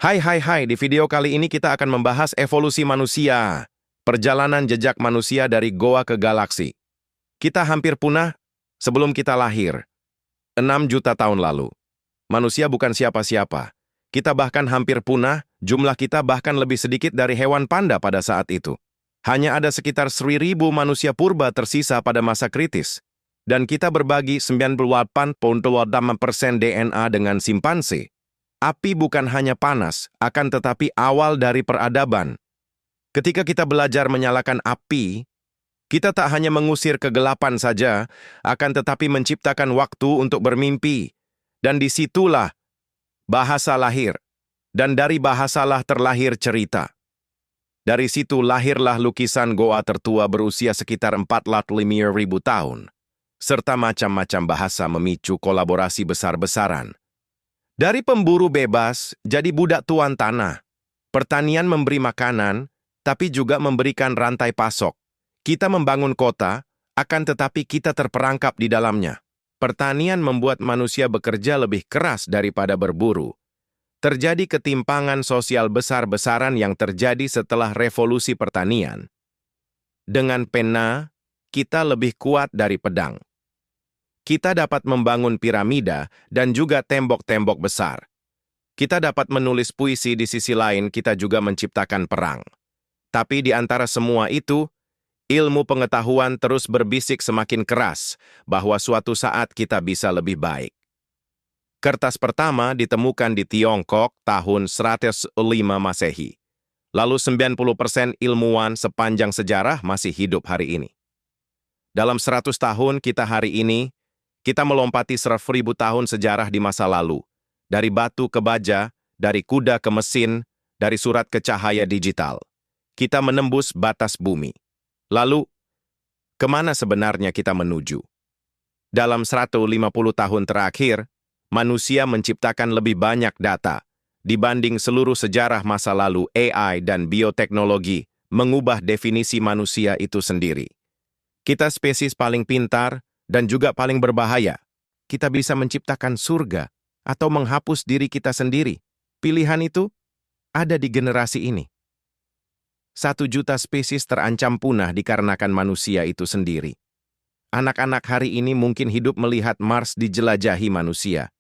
Hai, di video kali ini kita akan membahas evolusi manusia. Perjalanan jejak manusia dari goa ke galaksi. Kita hampir punah sebelum kita lahir. 6 juta tahun lalu. Manusia bukan siapa-siapa. Kita bahkan hampir punah, jumlah kita bahkan lebih sedikit dari hewan panda pada saat itu. Hanya ada sekitar 1.000 manusia purba tersisa pada masa kritis. Dan kita berbagi 98,8% DNA dengan simpanse. Api bukan hanya panas, akan tetapi awal dari peradaban. Ketika kita belajar menyalakan api, kita tak hanya mengusir kegelapan saja, akan tetapi menciptakan waktu untuk bermimpi. Dan disitulah bahasa lahir. Dan dari bahasalah terlahir cerita. Dari situ lahirlah lukisan goa tertua berusia sekitar 45.000 tahun. Serta macam-macam bahasa memicu kolaborasi besar-besaran. Dari pemburu bebas jadi budak tuan tanah. Pertanian memberi makanan, tapi juga memberikan rantai pasok. Kita membangun kota, akan tetapi kita terperangkap di dalamnya. Pertanian membuat manusia bekerja lebih keras daripada berburu. Terjadi ketimpangan sosial besar-besaran yang terjadi setelah revolusi pertanian. Dengan pena, kita lebih kuat dari pedang. Kita dapat membangun piramida dan juga tembok-tembok besar. Kita dapat menulis puisi, di sisi lain kita juga menciptakan perang. Tapi di antara semua itu, ilmu pengetahuan terus berbisik semakin keras bahwa suatu saat kita bisa lebih baik. Kertas pertama ditemukan di Tiongkok tahun 105 Masehi. Lalu 90% ilmuwan sepanjang sejarah masih hidup hari ini. Dalam 100 tahun kita hari ini, kita melompati 1.000 tahun sejarah di masa lalu. Dari batu ke baja, dari kuda ke mesin, dari surat ke cahaya digital. Kita menembus batas bumi. Lalu, kemana sebenarnya kita menuju? Dalam 150 tahun terakhir, manusia menciptakan lebih banyak data. Dibanding seluruh sejarah masa lalu, AI dan bioteknologi mengubah definisi manusia itu sendiri. Kita spesies paling pintar, dan juga paling berbahaya. Kita bisa menciptakan surga atau menghapus diri kita sendiri. Pilihan itu ada di generasi ini. 1 juta spesies terancam punah dikarenakan manusia itu sendiri. Anak-anak hari ini mungkin hidup melihat Mars dijelajahi manusia.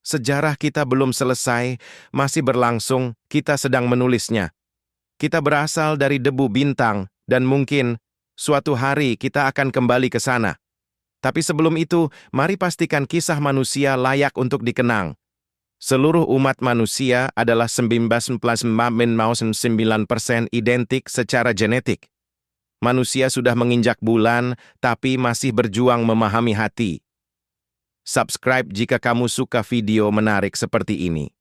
Sejarah kita belum selesai, masih berlangsung, kita sedang menulisnya. Kita berasal dari debu bintang, dan mungkin suatu hari kita akan kembali ke sana. Tapi sebelum itu, mari pastikan kisah manusia layak untuk dikenang. Seluruh umat manusia adalah 19,9% identik secara genetik. Manusia sudah menginjak bulan, tapi masih berjuang memahami hati. Subscribe jika kamu suka video menarik seperti ini.